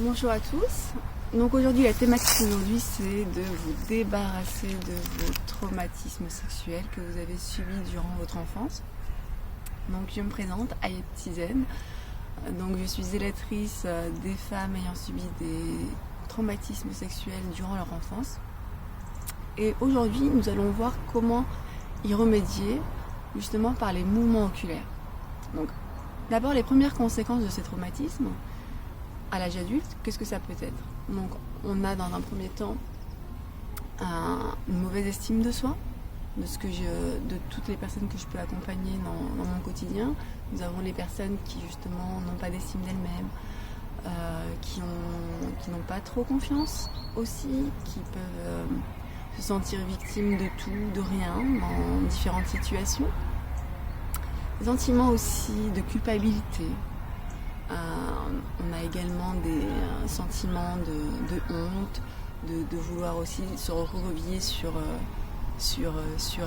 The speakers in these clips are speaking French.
Bonjour à tous. Donc aujourd'hui, la thématique aujourd'hui, c'est de vous débarrasser de vos traumatismes sexuels que vous avez subis durant votre enfance. Donc je me présente, Ayet Tizen. Donc je suis zélatrice des femmes ayant subi des traumatismes sexuels durant leur enfance. Et aujourd'hui, nous allons voir comment y remédier justement par les mouvements oculaires. Donc d'abord, les premières conséquences de ces traumatismes à l'âge adulte, qu'est-ce que ça peut être? Donc on a dans un premier temps une mauvaise estime de soi, de toutes les personnes que je peux accompagner dans mon quotidien. Nous avons les personnes qui justement n'ont pas d'estime d'elles-mêmes, qui n'ont pas trop confiance aussi, qui peuvent se sentir victimes de tout, de rien, dans différentes situations. Des sentiments aussi de culpabilité. On a également des sentiments de honte, de vouloir aussi se recroqueviller sur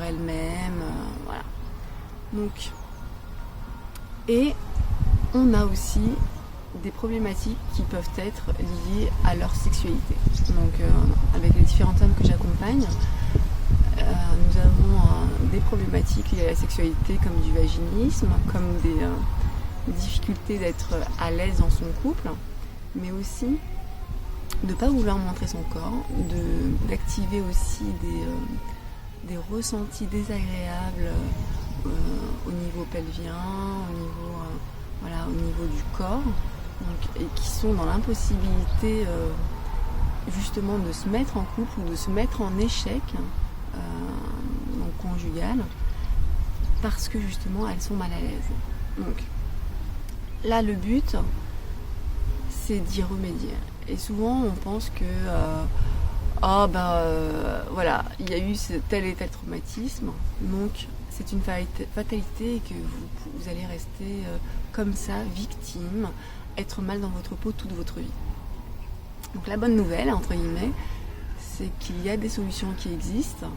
elle-même, voilà. Donc, et on a aussi des problématiques qui peuvent être liées à leur sexualité. Donc, avec les différentes femmes que j'accompagne, nous avons des problématiques liées à la sexualité, comme du vaginisme, comme des difficulté d'être à l'aise dans son couple, mais aussi de ne pas vouloir montrer son corps, d'activer aussi des ressentis désagréables au niveau pelvien, au niveau du corps, donc, et qui sont dans l'impossibilité justement de se mettre en couple ou de se mettre en échec donc conjugal, parce que justement elles sont mal à l'aise. Donc là, le but, c'est d'y remédier. Et souvent, on pense que, voilà, il y a eu tel et tel traumatisme, donc c'est une fatalité et que vous allez rester comme ça, victime, être mal dans votre peau toute votre vie. Donc la bonne nouvelle, entre guillemets, c'est qu'il y a des solutions qui existent.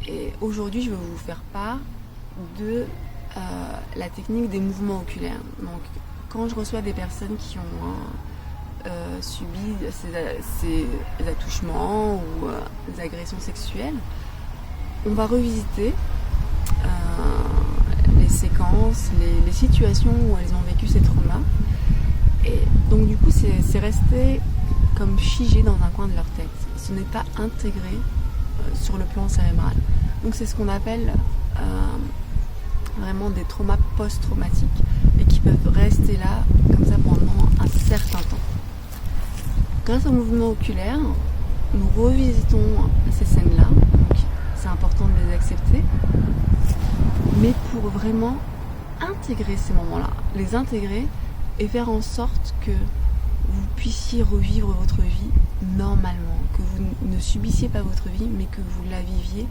Et aujourd'hui, je vais vous faire part de la technique des mouvements oculaires. Donc, quand je reçois des personnes qui ont subi ces attouchements ou des agressions sexuelles, on va revisiter les séquences, les situations où elles ont vécu ces traumas. Et donc du coup, c'est resté comme figé dans un coin de leur tête. Ce n'est pas intégré sur le plan cérébral. Donc c'est ce qu'on appelle vraiment des traumas post-traumatiques et qui peuvent rester là comme ça pendant un certain temps. Grâce au mouvement oculaire, nous revisitons ces scènes-là, donc c'est important de les accepter, mais pour vraiment intégrer ces moments-là, les intégrer et faire en sorte que vous puissiez revivre votre vie normalement, que vous ne subissiez pas votre vie, mais que vous la viviez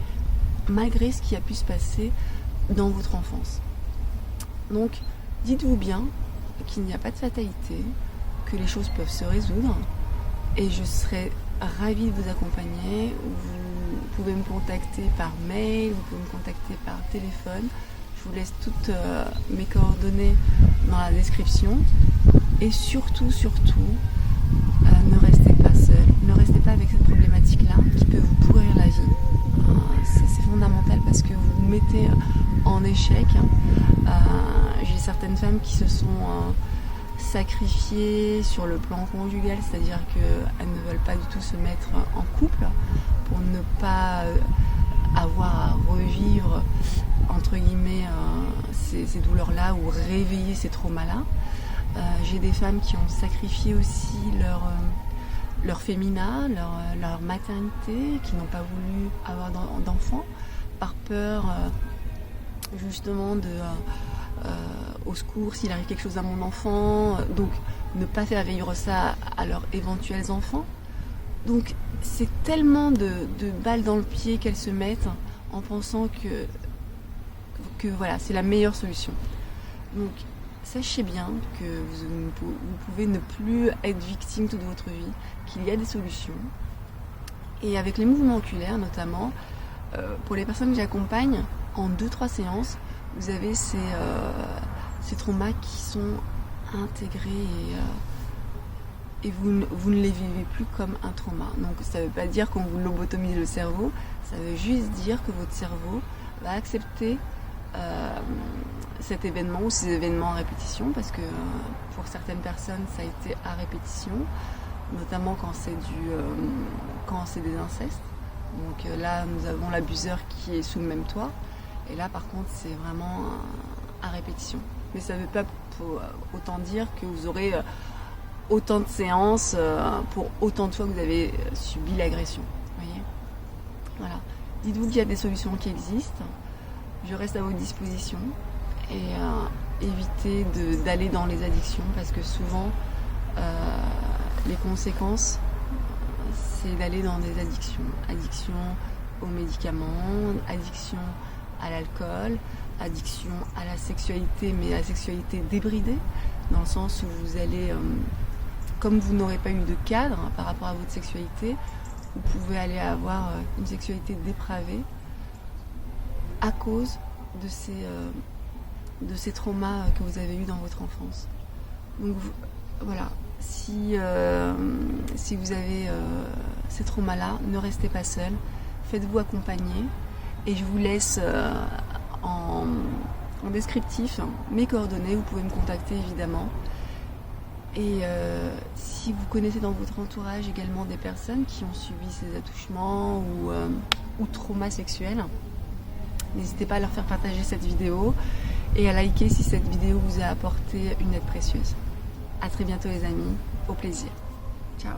malgré ce qui a pu se passer dans votre enfance. Donc, dites-vous bien qu'il n'y a pas de fatalité, que les choses peuvent se résoudre, et je serai ravie de vous accompagner. Vous pouvez me contacter par mail, vous pouvez me contacter par téléphone. Je vous laisse toutes mes coordonnées dans la description. Et surtout, ne restez pas seul, ne restez pas avec cette problématique-là qui peut vous pourrir la vie. C'est fondamental parce que vous vous mettez en échec. J'ai certaines femmes qui se sont sacrifiées sur le plan conjugal, c'est-à-dire qu'elles ne veulent pas du tout se mettre en couple pour ne pas avoir à revivre entre guillemets ces douleurs-là ou réveiller ces traumas-là. J'ai des femmes qui ont sacrifié aussi leur féminin, leur maternité, qui n'ont pas voulu avoir d'enfants par peur justement au secours s'il arrive quelque chose à mon enfant, donc ne pas faire vivre ça à leurs éventuels enfants. Donc c'est tellement de balles dans le pied qu'elles se mettent en pensant que voilà, c'est la meilleure solution. Donc sachez bien que vous pouvez ne plus être victime toute votre vie, qu'il y a des solutions. Et avec les mouvements oculaires notamment, pour les personnes que j'accompagne, en 2-3 séances, vous avez ces traumas qui sont intégrés et vous ne les vivez plus comme un trauma. Donc ça ne veut pas dire qu'on vous lobotomise le cerveau, ça veut juste dire que votre cerveau va accepter cet événement ou ces événements à répétition, parce que pour certaines personnes ça a été à répétition, notamment quand c'est des incestes. Donc là nous avons l'abuseur qui est sous le même toit, et là par contre c'est vraiment à répétition. Mais ça ne veut pas autant dire que vous aurez autant de séances pour autant de fois que vous avez subi l'agression. Voyez, voilà. Dites-vous qu'il y a des solutions qui existent. Je reste à votre disposition, et évitez d'aller dans les addictions, parce que souvent les conséquences c'est d'aller dans des addictions. Addiction aux médicaments, addiction à l'alcool, addiction à la sexualité, mais à la sexualité débridée, dans le sens où vous allez, comme vous n'aurez pas eu de cadre par rapport à votre sexualité, vous pouvez aller avoir une sexualité dépravée à cause de ces traumas que vous avez eus dans votre enfance. Donc voilà, si vous avez ces traumas-là, ne restez pas seul, faites-vous accompagner, et je vous laisse en descriptif mes coordonnées, vous pouvez me contacter évidemment. Et si vous connaissez dans votre entourage également des personnes qui ont subi ces attouchements ou traumas sexuels, n'hésitez pas à leur faire partager cette vidéo et à liker si cette vidéo vous a apporté une aide précieuse. À très bientôt les amis, au plaisir. Ciao.